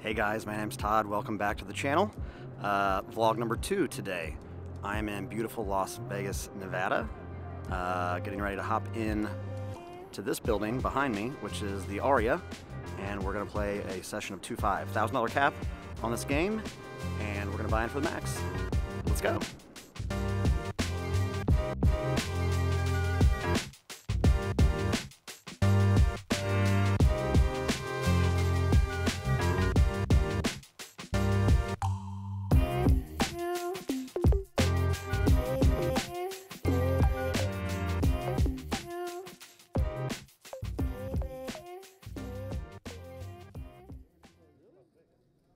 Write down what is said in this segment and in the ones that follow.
Hey guys, my name's Todd. Welcome back to the channel. Vlog number 2 today. I'm in beautiful Las Vegas, Nevada. Getting ready to hop in to this building behind me, which is the Aria, and we're going to play a session of 2-5. $1,000 cap on this game, and we're going to buy in for the max. Let's go.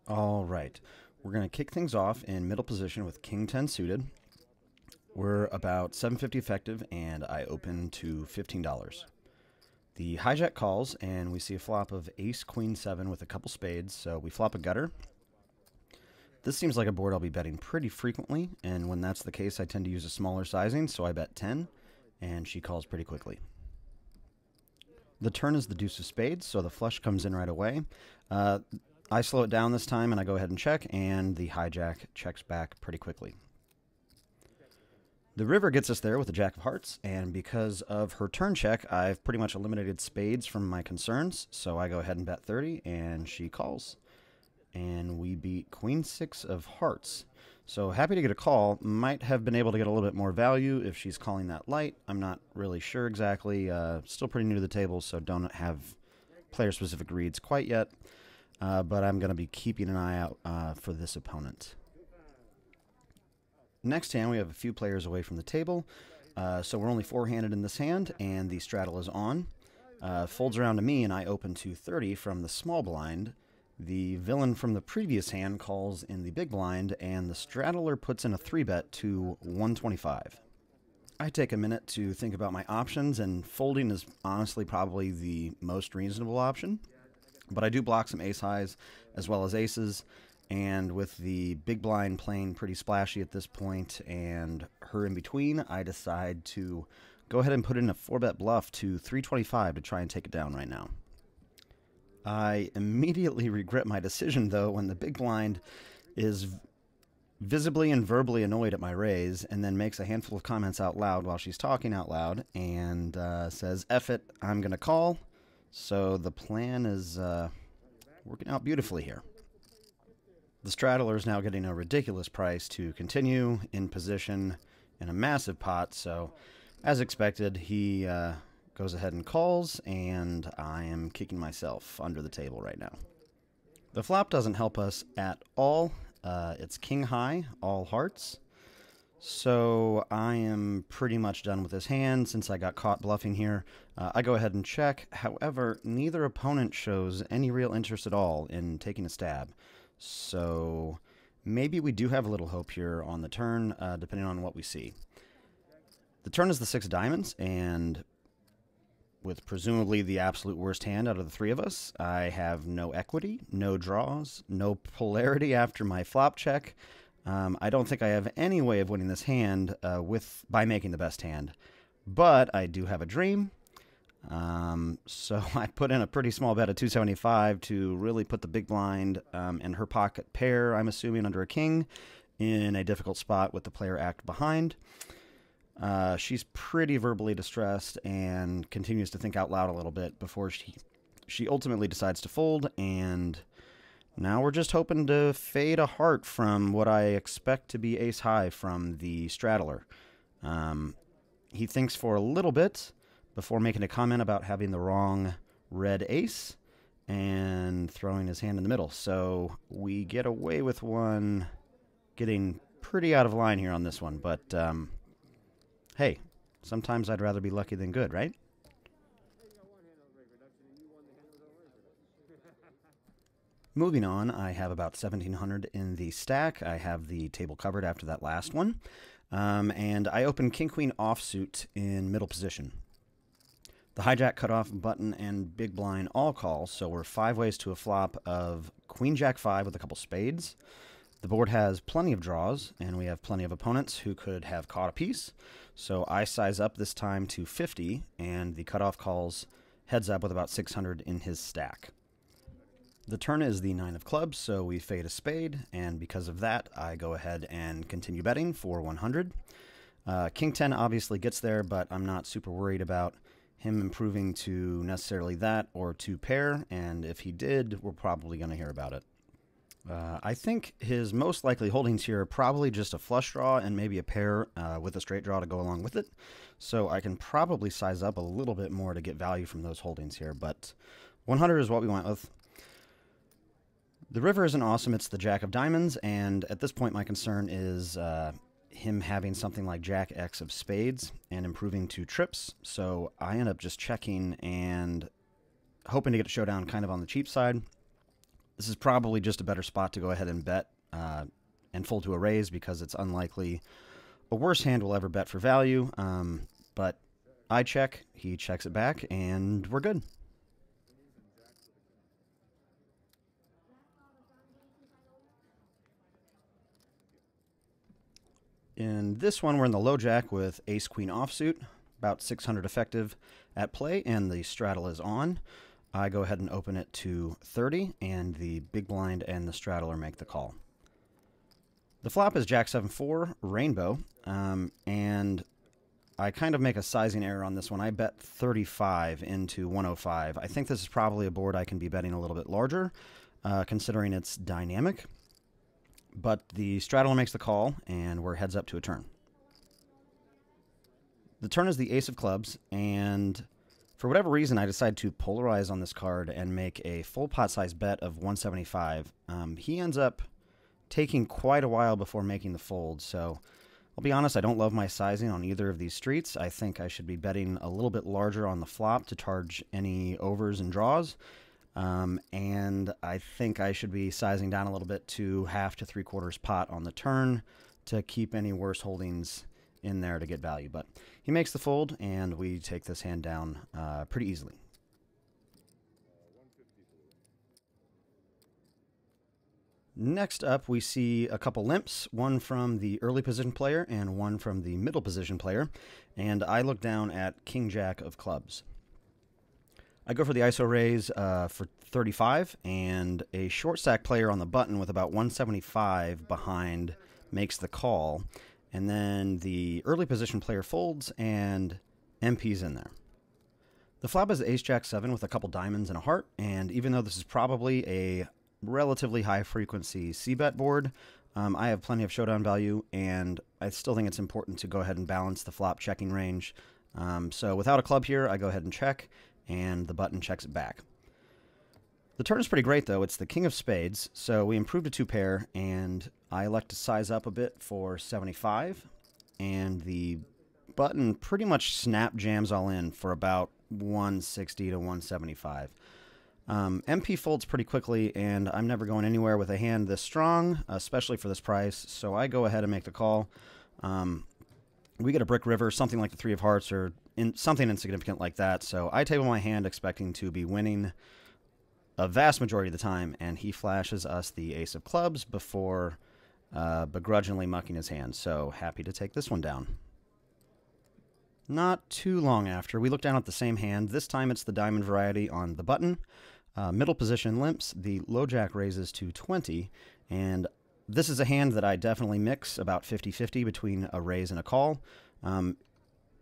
All right, we're going to kick things off in middle position with King 10 suited. We're about 750 effective, and I open to $15. The hijack calls, and we see a flop of Ace Queen 7 with a couple spades, so we flop a gutter. This seems like a board I'll be betting pretty frequently, and when that's the case, I tend to use a smaller sizing, so I bet 10, and she calls pretty quickly. The turn is the deuce of spades, so the flush comes in right away. I slow it down this time, and I go ahead and check, and the hijack checks back pretty quickly. The river gets us there with the jack of hearts, and because of her turn check, I've pretty much eliminated spades from my concerns, so I go ahead and bet 30, and she calls. And we beat Queen 6 of hearts. So happy to get a call. Might have been able to get a little bit more value if she's calling that light. I'm not really sure exactly. Still pretty new to the table, so don't have player-specific reads quite yet. But I'm going to be keeping an eye out for this opponent. Next hand, we have a few players away from the table, so we're only four-handed in this hand, and the straddle is on. Folds around to me, and I open to 30 from the small blind. The villain from the previous hand calls in the big blind, and the straddler puts in a 3-bet to 125. I take a minute to think about my options, and folding is honestly probably the most reasonable option. But I do block some ace highs as well as aces, and with the big blind playing pretty splashy at this point and her in between, I decide to go ahead and put in a 4-bet bluff to 325 to try and take it down right now. I immediately regret my decision, though, when the big blind is visibly and verbally annoyed at my raise and then makes a handful of comments out loud while she's talking out loud and says, "F it, I'm going to call." So the plan is working out beautifully here. The straddler is now getting a ridiculous price to continue in position in a massive pot, so as expected, he goes ahead and calls, and I am kicking myself under the table right now. The flop doesn't help us at all. It's king high, all hearts. So I am pretty much done with this hand since I got caught bluffing here. I go ahead and check. However, neither opponent shows any real interest at all in taking a stab. So maybe we do have a little hope here on the turn, depending on what we see. The turn is the 6 of diamonds, and with presumably the absolute worst hand out of the three of us, I have no equity, no draws, no polarity after my flop check. I don't think I have any way of winning this hand by making the best hand, but I do have a dream. So I put in a pretty small bet of 275 to really put the big blind and her pocket pair, I'm assuming, under a king in a difficult spot with the player act behind. She's pretty verbally distressed and continues to think out loud a little bit before she ultimately decides to fold, and now we're just hoping to fade a heart from what I expect to be ace high from the straddler. He thinks for a little bit before making a comment about having the wrong red ace and throwing his hand in the middle. So we get away with one getting pretty out of line here on this one. But hey, sometimes I'd rather be lucky than good, right? Moving on, I have about 1,700 in the stack. I have the table covered after that last one. And I open king-queen offsuit in middle position. The hijack, cutoff, button, and big blind all call, so we're 5 ways to a flop of queen-jack 5 with a couple spades. The board has plenty of draws, and we have plenty of opponents who could have caught a piece. So I size up this time to 50, and the cutoff calls heads up with about 600 in his stack. The turn is the 9 of clubs, so we fade a spade, and because of that, I go ahead and continue betting for 100. King 10 obviously gets there, but I'm not super worried about him improving to necessarily that or to pair, and if he did, we're probably going to hear about it. I think his most likely holdings here are probably just a flush draw and maybe a pair with a straight draw to go along with it. So I can probably size up a little bit more to get value from those holdings here, but 100 is what we went with. The river isn't awesome. It's the Jack of Diamonds, and at this point my concern is him having something like Jack X of Spades and improving to trips. So I end up just checking and hoping to get a showdown kind of on the cheap side. This is probably just a better spot to go ahead and bet and fold to a raise because it's unlikely a worse hand will ever bet for value. But I check, he checks it back, and we're good. In this one, we're in the low jack with ace-queen offsuit, about 600 effective at play, and the straddle is on. I go ahead and open it to 30, and the big blind and the straddler make the call. The flop is Jack 7-4, rainbow, and I kind of make a sizing error on this one. I bet 35 into 105. I think this is probably a board I can be betting a little bit larger, considering it's dynamic. But the straddler makes the call, and we're heads up to a turn. The turn is the ace of clubs, and for whatever reason, I decide to polarize on this card and make a full pot size bet of 175. He ends up taking quite a while before making the fold, so I'll be honest, I don't love my sizing on either of these streets. I think I should be betting a little bit larger on the flop to charge any overs and draws, and I think I should be sizing down a little bit to half to 3/4 pot on the turn to keep any worse holdings in there to get value. But he makes the fold, and we take this hand down pretty easily. Next up, we see a couple limps, one from the early position player and one from the middle position player, and I look down at King Jack of clubs. I go for the ISO raise for 35, and a short stack player on the button with about 175 behind makes the call. And then the early position player folds, and MP's in there. The flop is ace-jack 7 with a couple diamonds and a heart, and even though this is probably a relatively high-frequency c-bet board, I have plenty of showdown value, and I still think it's important to go ahead and balance the flop checking range. So without a club here, I go ahead and check, and the button checks it back. The turn is pretty great, though. It's the king of spades, so we improved to 2-pair, and I elect to size up a bit for 75, and the button pretty much snap jams all in for about 160 to 175. MP folds pretty quickly, and I'm never going anywhere with a hand this strong, especially for this price, so I go ahead and make the call. We get a brick river, something like the 3 of hearts, or something insignificant like that, so I table my hand expecting to be winning a vast majority of the time, and he flashes us the ace of clubs before begrudgingly mucking his hand, so happy to take this one down. Not too long after, we look down at the same hand. This time it's the diamond variety on the button. Middle position limps, the low jack raises to 20, and this is a hand that I definitely mix about 50-50 between a raise and a call.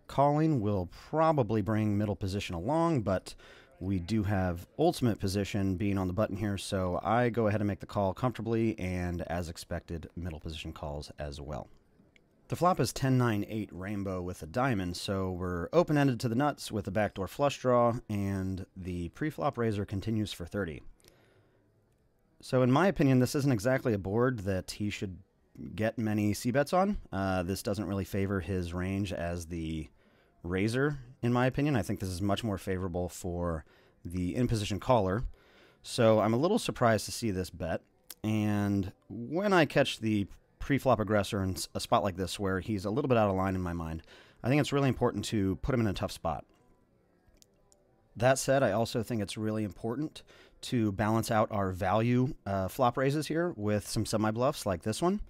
Calling will probably bring middle position along, but we do have ultimate position being on the button here, so I go ahead and make the call comfortably, and as expected, middle position calls as well. The flop is 10-9-8 rainbow with a diamond, so we're open-ended to the nuts with a backdoor flush draw, and the pre-flop raiser continues for 30. So in my opinion, this isn't exactly a board that he should get many c-bets on. This doesn't really favor his range as the raiser, in my opinion. I think this is much more favorable for the in-position caller. So I'm a little surprised to see this bet. And when I catch the pre-flop aggressor in a spot like this where he's a little bit out of line in my mind, I think it's really important to put him in a tough spot. That said, I also think it's really important to balance out our value flop raises here with some semi-bluffs like this one.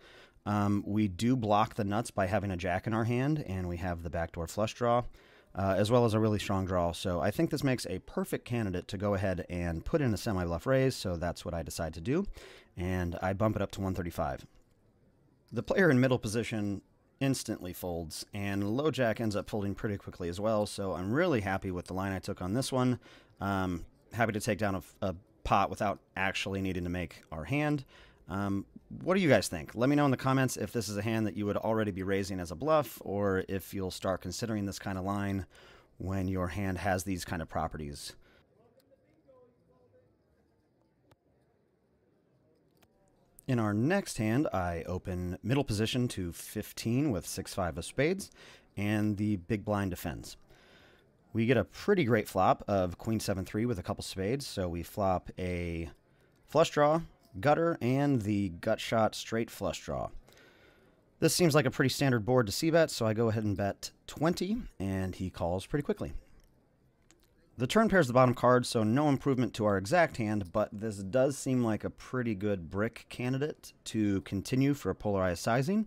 We do block the nuts by having a jack in our hand, and we have the backdoor flush draw. as well as a really strong draw. So I think this makes a perfect candidate to go ahead and put in a semi-bluff raise, so that's what I decide to do, and I bump it up to 135. The player in middle position instantly folds, and low jack ends up folding pretty quickly as well, so I'm really happy with the line I took on this one. Happy to take down a pot without actually needing to make our hand. What do you guys think? Let me know in the comments if this is a hand that you would already be raising as a bluff, or if you'll start considering this kind of line when your hand has these kind of properties. In our next hand, I open middle position to 15 with 6-5 of spades, and the big blind defends. We get a pretty great flop of queen 7-3 with a couple spades, so we flop a flush draw, gutter, and the gut shot straight flush draw. This seems like a pretty standard board to c-bet, so I go ahead and bet 20, and he calls pretty quickly. The turn pairs the bottom card, so no improvement to our exact hand, but this does seem like a pretty good brick candidate to continue for a polarized sizing.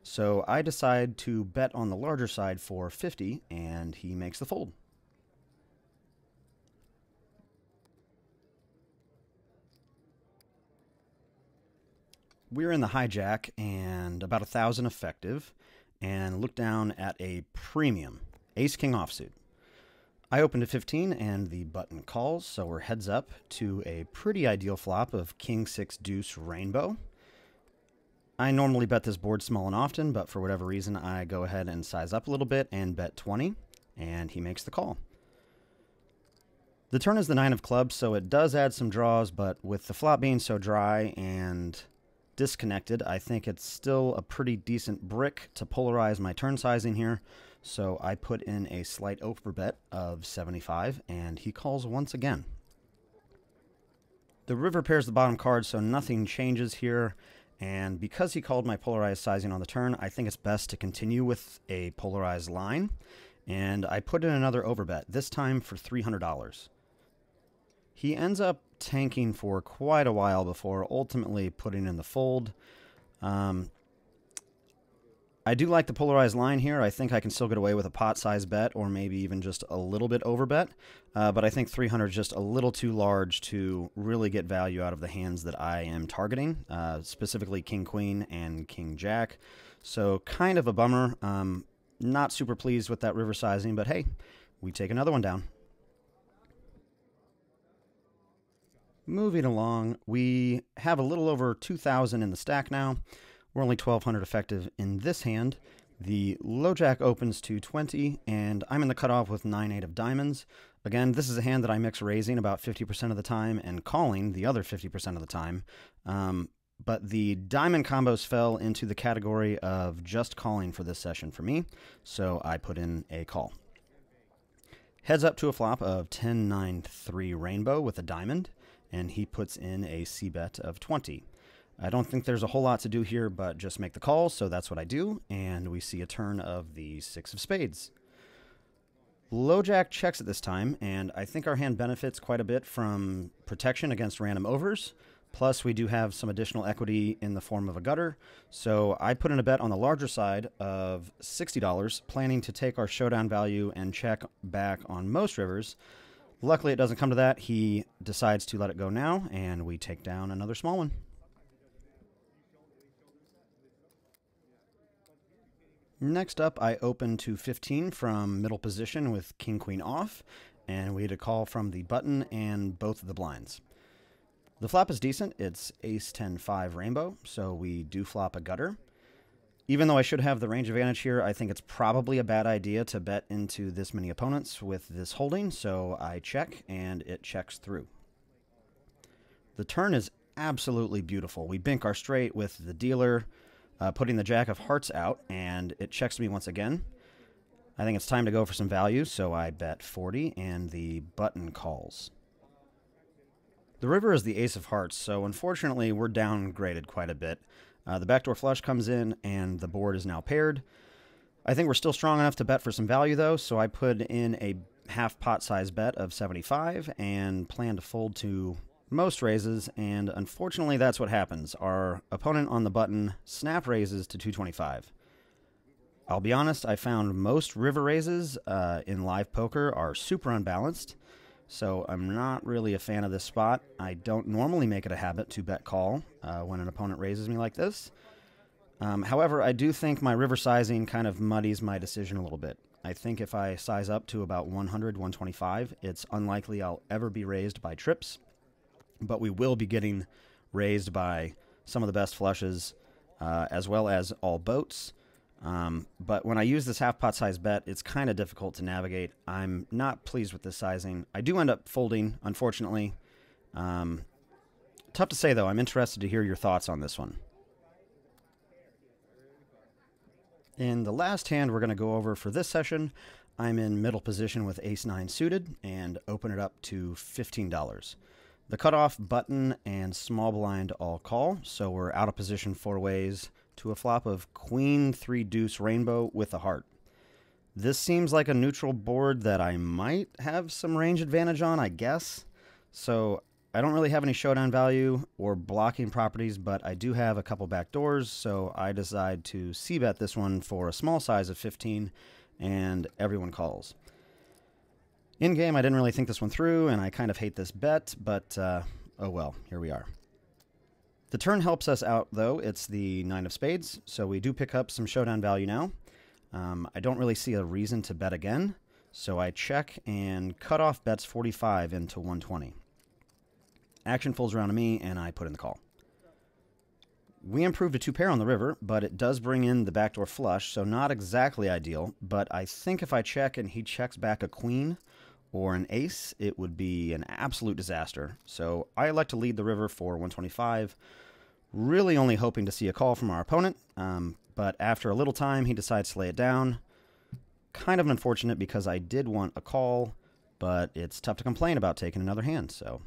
So I decide to bet on the larger side for 50, and he makes the fold. We're in the hijack and about 1,000 effective, and look down at a premium ace-king offsuit. I open to 15 and the button calls, so we're heads up to a pretty ideal flop of king 6 deuce rainbow. I normally bet this board small and often, but for whatever reason I go ahead and size up a little bit and bet 20, and he makes the call. The turn is the 9 of clubs, so it does add some draws, but with the flop being so dry and disconnected, I think it's still a pretty decent brick to polarize my turn sizing here. So I put in a slight overbet of 75, and he calls once again. The river pairs the bottom card, so nothing changes here. And because he called my polarized sizing on the turn, I think it's best to continue with a polarized line. And I put in another overbet, this time for $300. He ends up tanking for quite a while before ultimately putting in the fold. I do like the polarized line here. I think I can still get away with a pot size bet, or maybe even just a little bit over bet. But I think 300 is just a little too large to really get value out of the hands that I am targeting, specifically king queen and king jack. So kind of a bummer. Not super pleased with that river sizing, but hey, we take another one down. Moving along, we have a little over 2,000 in the stack now. We're only 1,200 effective in this hand. The low jack opens to 20, and I'm in the cutoff with 9-8 of diamonds. Again, this is a hand that I mix raising about 50% of the time and calling the other 50% of the time. But the diamond combos fell into the category of just calling for this session for me, so I put in a call. Heads up to a flop of 10-9-3 rainbow with a diamond, and he puts in a c-bet of 20. I don't think there's a whole lot to do here, but just make the call, so that's what I do, and we see a turn of the 6 of spades. Low jack checks at this time, and I think our hand benefits quite a bit from protection against random overs, plus we do have some additional equity in the form of a gutter, so I put in a bet on the larger side of $60, planning to take our showdown value and check back on most rivers. Luckily it doesn't come to that. He decides to let it go now, and we take down another small one. Next up, I open to 15 from middle position with king-queen off, and we had a call from the button and both of the blinds. The flop is decent. It's ace-10-5 rainbow, so we do flop a gutter. Even though I should have the range advantage here, I think it's probably a bad idea to bet into this many opponents with this holding, so I check, and it checks through. The turn is absolutely beautiful. We bink our straight with the dealer, putting the jack of hearts out, and it checks me once again. I think it's time to go for some value, so I bet 40, and the button calls. The river is the ace of hearts, so unfortunately we're downgraded quite a bit. The backdoor flush comes in, and the board is now paired. I think we're still strong enough to bet for some value, though, so I put in a half pot size bet of 75, and plan to fold to most raises, and unfortunately that's what happens. Our opponent on the button snap raises to 225. I'll be honest, I found most river raises in live poker are super unbalanced, so I'm not really a fan of this spot. I don't normally make it a habit to bet call when an opponent raises me like this. However, I do think my river sizing kind of muddies my decision a little bit. I think if I size up to about 100, 125, it's unlikely I'll ever be raised by trips, but we will be getting raised by some of the best flushes, as well as all boats. But when I use this half pot size bet, it's kind of difficult to navigate. I'm not pleased with this sizing. I do end up folding, unfortunately. Tough to say, though. I'm interested to hear your thoughts on this one. In the last hand we're going to go over for this session, I'm in middle position with ace-9 suited and open it up to $15. The cutoff, button, and small blind all call, so we're out of position 4 ways to a flop of queen 3 deuce rainbow with a heart. This seems like a neutral board that I might have some range advantage on, I guess. So I don't really have any showdown value or blocking properties, but I do have a couple back doors, so I decide to c-bet this one for a small size of 15, and everyone calls. In game, I didn't really think this one through, and I kind of hate this bet, but oh well, here we are. The turn helps us out, though. It's the 9 of spades, so we do pick up some showdown value now. I don't really see a reason to bet again, so I check and cut off bets 45 into 120. Action folds around to me, and I put in the call. We improved a 2-pair on the river, but it does bring in the backdoor flush, so not exactly ideal, but I think if I check and he checks back a queen or an ace, it would be an absolute disaster. So I elect to lead the river for 125, really only hoping to see a call from our opponent, but after a little time, he decides to lay it down. Kind of unfortunate because I did want a call, but it's tough to complain about taking another hand, so...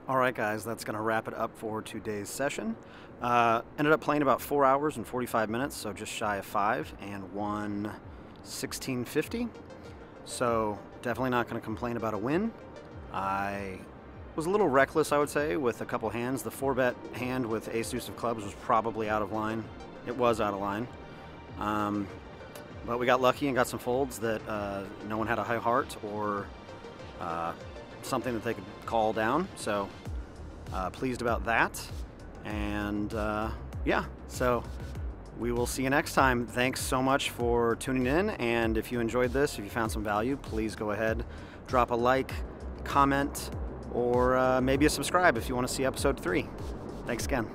Alright guys, that's going to wrap it up for today's session. Ended up playing about 4 hours and 45 minutes, so just shy of 5, and won 1650. So definitely not going to complain about a win. I was a little reckless, I would say, with a couple hands. The 4-bet hand with ace-deuce of clubs was probably out of line. It was out of line. But we got lucky and got some folds that no one had a high heart or something that they could call down, so pleased about that. And yeah, so we will see you next time. Thanks so much for tuning in, and if you enjoyed this, if you found some value, please go ahead, drop a like, comment, or maybe a subscribe if you want to see episode 3. Thanks again.